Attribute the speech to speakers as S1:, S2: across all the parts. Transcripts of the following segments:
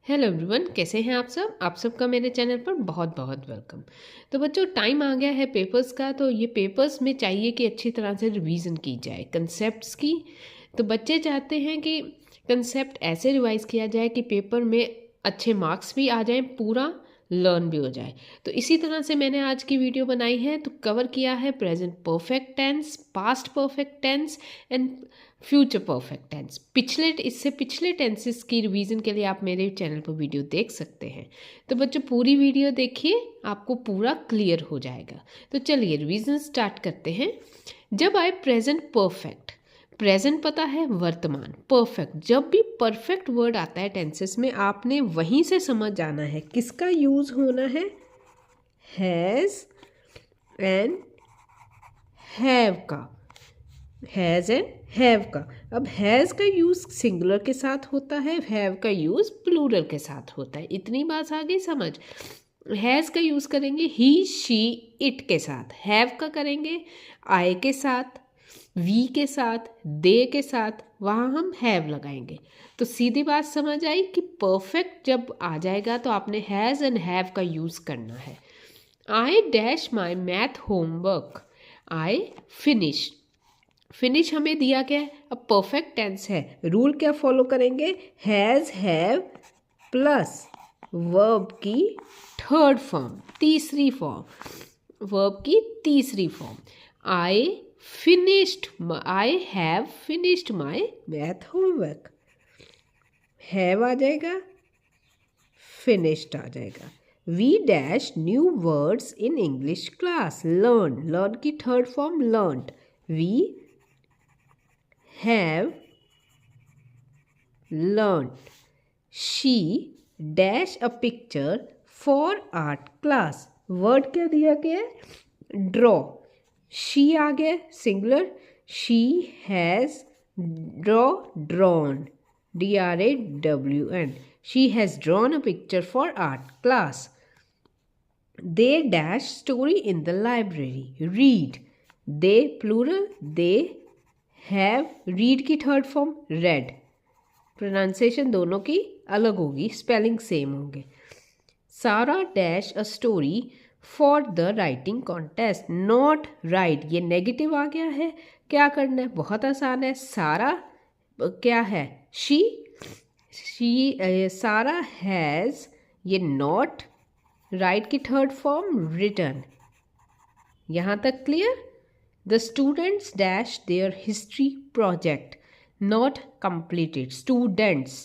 S1: Hello everyone, कैसे हैं आप सबका मेरे चैनल पर बहुत बहुत वेलकम। तो बच्चों, टाइम आ गया है पेपर्स का। तो ये पेपर्स में चाहिए कि अच्छी तरह से रिवीजन की जाए कंसेप्ट्स की। तो बच्चे चाहते हैं कि कंसेप्ट ऐसे रिवाइज किया जाए कि पेपर में अच्छे मार्क्स भी आ जाएं, पूरा लर्न भी हो जाए। तो इसी तरह से मैंने आज की वीडियो बनाई है। तो कवर किया है present perfect tense, past perfect tense and future perfect tense. इससे पिछले टेंसेस की रिवीजन के लिए आप मेरे चैनल पर वीडियो देख सकते हैं। तो बच्चों, पूरी वीडियो देखिए, आपको पूरा क्लियर हो जाएगा। तो चलिए रिवीजन स्टार्ट करते हैं। जब आए प्रेजेंट परफेक्ट, प्रेजेंट पता है वर्तमान, परफेक्ट जब भी परफेक्ट वर्ड आता है टेंसेस में, आपने वहीं से समझ जाना है किसका यूज होना है, हैज एंड हैव का। हैज़ एंड हैव का। अब हैज़ का यूज़ सिंगुलर के साथ होता है, हैव का यूज़ प्लूरल के साथ होता है। इतनी बात आ गई समझ। हैज़ का यूज़ करेंगे ही शी इट के साथ, हैव का करेंगे आई के साथ, वी के साथ, दे के साथ, वहाँ हम हैव लगाएंगे। तो सीधी बात समझ आई कि परफेक्ट जब आ जाएगा तो आपने हैज़ एंड हैव का यूज़ करना है। I dash my math homework, I finish. Finish हमें दिया गया है, अब परफेक्ट टेंस है, रूल क्या फॉलो करेंगे, हैज़ हैव प्लस वर्ब की थर्ड फॉर्म, तीसरी फॉर्म, वर्ब की तीसरी form. I have finished my math homework. Have आ जाएगा, फिनिश्ड आ जाएगा। We dash new words in English class, learn, learn की third form learned. We have learned. She dash a picture for art class. Word क्या दिया गया है, draw. She आ गया singular, she has drawn, DRAWN। She has drawn a picture for art class. They dash story in the library, read। They plural, they have, read की third form red. Pronunciation दोनों की अलग होगी, spelling same होंगे। सारा dash a story for the writing contest, not right, ये negative आ गया है। क्या करना है, बहुत आसान है। सारा क्या है, शी सारा हैज़, ये नॉट, राइट की थर्ड फॉर्म रिटन। यहाँ तक clear. The students dash their history project, not completed. Students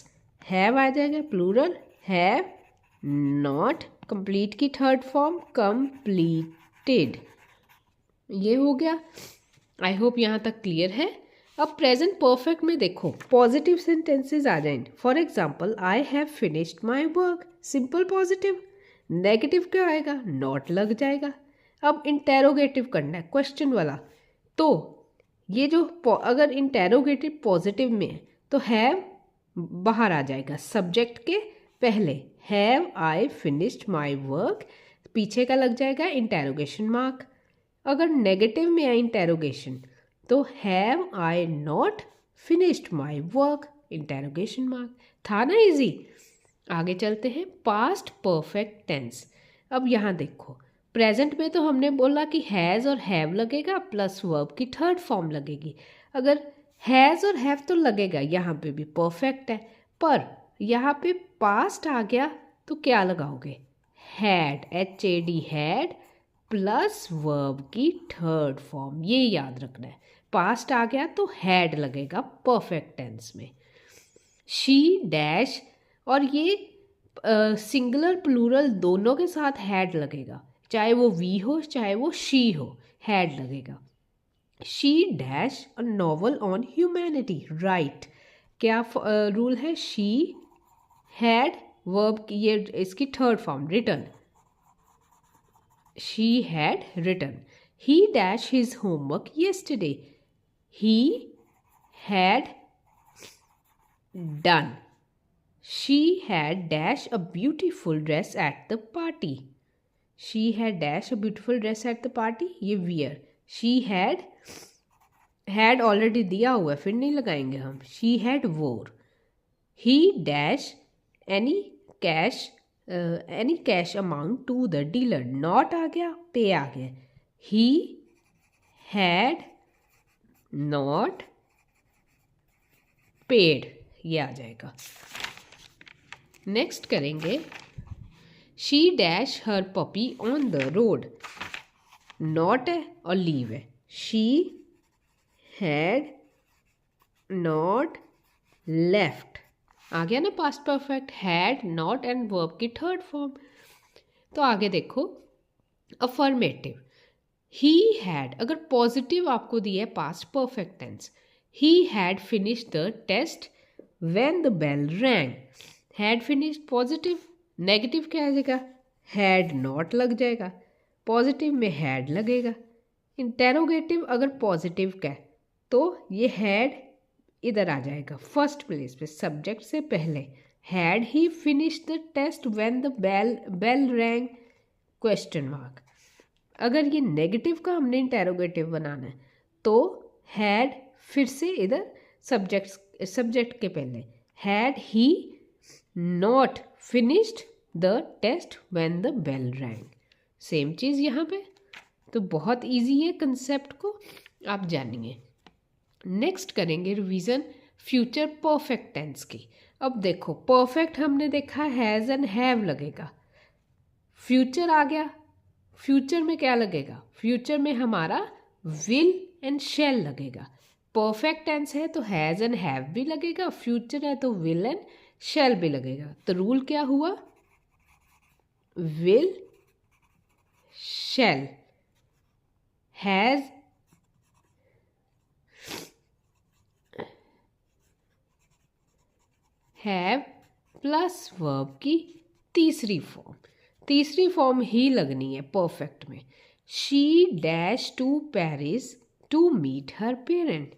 S1: have आ जाएगा plural, have not, complete की थर्ड फॉर्म completed। ये हो गया। आई होप यहाँ तक क्लियर है। अब प्रेजेंट परफेक्ट में देखो पॉजिटिव सेंटेंसेस आ जाएंगे। For example, I have finished my work, simple positive. Negative क्या आएगा, नॉट लग जाएगा। अब इंटेरोगेटिव करना है, क्वेश्चन वाला। तो ये जो अगर इंटेरोगेटिव पॉजिटिव में है तो हैव बाहर आ जाएगा सब्जेक्ट के पहले, have I finished my work, पीछे का लग जाएगा इंटेरोगेशन मार्क। अगर नेगेटिव में है इंटेरोगेशन तो have I not finished my work, interrogation mark. था ना इजी। आगे चलते हैं, पास्ट परफेक्ट टेंस। अब यहाँ देखो, प्रेजेंट में तो हमने बोला कि हैज़ और हैव लगेगा प्लस वर्ब की थर्ड फॉर्म लगेगी। अगर हैज़ और हैव तो लगेगा, यहाँ पे भी परफेक्ट है, पर यहाँ पे पास्ट आ गया तो क्या लगाओगे, had, HAD had plus verb की थर्ड फॉर्म, ये याद रखना है। पास्ट आ गया तो हैड लगेगा परफेक्ट टेंस में। शी डैश, और ये सिंगुलर प्लूरल दोनों के साथ हैड लगेगा, चाहे वो वी हो चाहे वो शी हो, हैड लगेगा। She dash a novel on humanity, right. क्या रूल है, शी हैड वर्ब की, ये इसकी third form written, she had written. He dash his homework yesterday, he had done. She had dash a beautiful dress at the party. She had dash a beautiful dress at the party, ये wear। She had already दिया हुआ है, फिर नहीं लगाएंगे हम। She had wore। He dash any cash any cash amount to the dealer. Not आ गया, पे आ गया। ही हैड नॉट पेड, ये आ जाएगा। नेक्स्ट करेंगे she dash her puppy on the road. Not है और लीव है। शी हैड नॉट लेफ्ट, आ गया ना past perfect. Had, not and verb की थर्ड फॉर्म। तो आगे देखो अफर्मेटिव। ही हैड, अगर पॉजिटिव आपको दिया है past perfect tense, he had finished the test when the bell rang. Had finished positive, negative क्या आ जाएगा, हैड नॉट लग जाएगा, पॉजिटिव में हैड लगेगा। इंटेरोगेटिव अगर पॉजिटिव का तो ये हैड इधर आ जाएगा फर्स्ट प्लेस पे, सब्जेक्ट से पहले। Had he finished the test when the bell rang, question mark. अगर ये नेगेटिव का हमने इंटेरोगेटिव बनाना है तो हैड फिर से इधर सब्जेक्ट के पहले। Had he not finished the test when the bell rang. Same चीज़ यहाँ पे। तो बहुत इजी है, कंसेप्ट को आप जानिए। नेक्स्ट करेंगे रिवीजन फ्यूचर परफेक्ट टेंस की। अब देखो परफेक्ट हमने देखा हैज़ एंड हैव लगेगा। फ्यूचर आ गया, फ्यूचर में क्या लगेगा, फ्यूचर में हमारा विल एंड शैल लगेगा। परफेक्ट टेंस है तो हैज़ एंड हैव भी लगेगा, फ्यूचर है तो विल एंड शैल भी लगेगा। तो रूल क्या हुआ, will shall, has have plus verb की तीसरी फॉर्म ही लगनी है परफेक्ट में। She dash to Paris to meet her parent.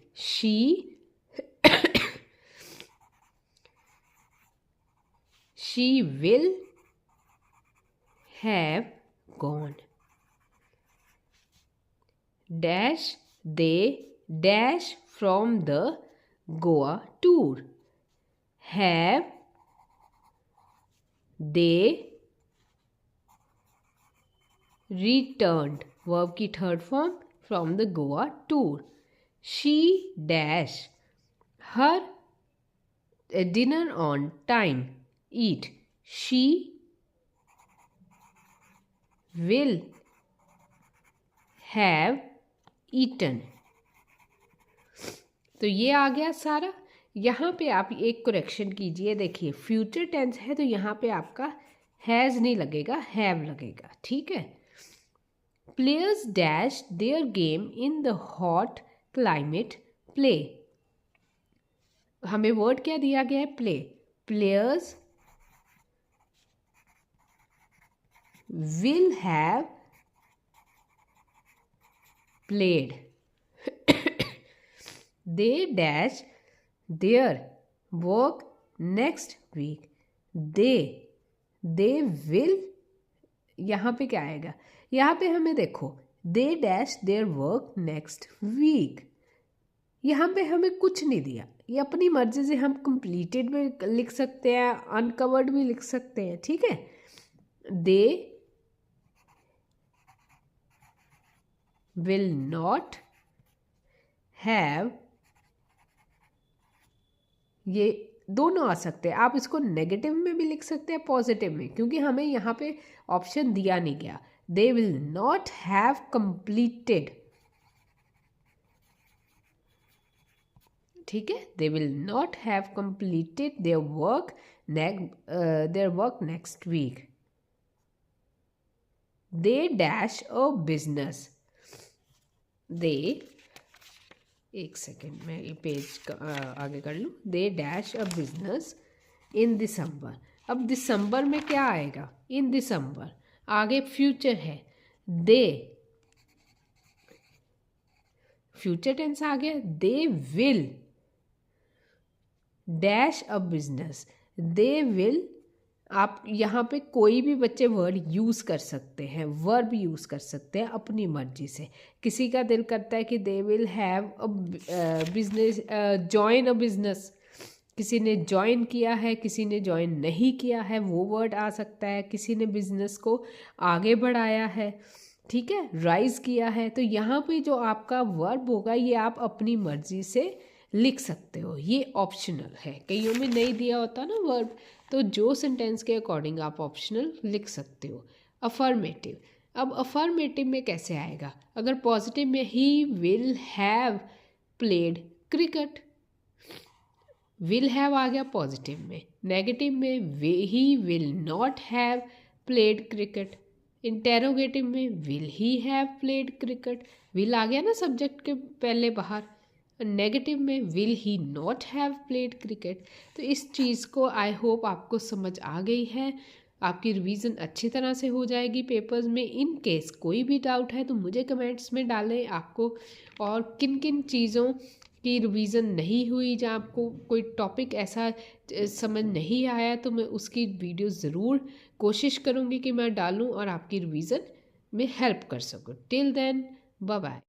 S1: She will have gone. Dash they dash from the Goa tour. Have they returned, verb की third form, from the Goa tour. She dash her dinner on time. Eat. She will have eaten. तो ये आ गया सारा। यहाँ पे आप एक correction कीजिए, देखिए फ्यूचर टेंस है तो यहाँ पे आपका हैज़ नहीं लगेगा, हैव लगेगा। ठीक है। Players dash their game in the hot climate. Play, हमें वर्ड क्या दिया गया है, play. Players will have played. They dash their work next week. They will, यहाँ पे क्या आएगा, यहाँ पे हमें देखो they dash their work next week. यहाँ पे हमें कुछ नहीं दिया, ये अपनी मर्जी से हम कंप्लीटेड भी लिख सकते हैं, अनकवर्ड भी लिख सकते हैं। ठीक है। दे विल नॉट हैव, ये दोनों आ सकते हैं। आप इसको नेगेटिव में भी लिख सकते हैं, पॉजिटिव में, क्योंकि हमें यहाँ पे ऑप्शन दिया नहीं गया। They will not have completed, ठीक है। They will not have completed their work next week. They dash a business. They, एक सेकेंड मैं ये पेज आगे कर लूँ। They dash a business in December. अब दिसंबर में क्या आएगा, इन दिसंबर। आगे फ्यूचर है, दे, फ्यूचर टेंस आ गया। They will dash a business. They will, आप यहाँ पे कोई भी बच्चे वर्ड यूज़ कर सकते हैं, वर्ब यूज़ कर सकते हैं अपनी मर्जी से। किसी का दिल करता है कि they will have a business, join a business, किसी ने ज्वाइन किया है, किसी ने ज्वाइन नहीं किया है, वो वर्ड आ सकता है। किसी ने बिजनेस को आगे बढ़ाया है, ठीक है, राइज किया है। तो यहाँ पे जो आपका वर्ब होगा ये आप अपनी मर्जी से लिख सकते हो, ये ऑप्शनल है। कईयों में नहीं दिया होता ना वर्ब, तो जो सेंटेंस के अकॉर्डिंग आप ऑप्शनल लिख सकते हो। अफर्मेटिव, अब अफर्मेटिव में कैसे आएगा? अगर पॉजिटिव में he will have played cricket, will have आ गया पॉजिटिव में। नेगेटिव में he will not have played cricket. Interrogative में will he have played cricket, will आ गया ना सब्जेक्ट के पहले बाहर। नेगेटिव में will he not have played cricket. तो इस चीज़ को आई होप आपको समझ आ गई है, आपकी रिवीजन अच्छी तरह से हो जाएगी पेपर्स में। इन केस कोई भी डाउट है तो मुझे कमेंट्स में डालें आपको, और किन किन चीज़ों की रिवीजन नहीं हुई, जहाँ आपको कोई टॉपिक ऐसा समझ नहीं आया, तो मैं उसकी वीडियो ज़रूर कोशिश करूँगी कि मैं डालूँ और आपकी रिवीजन में हेल्प कर सकूँ। Till then bye bye.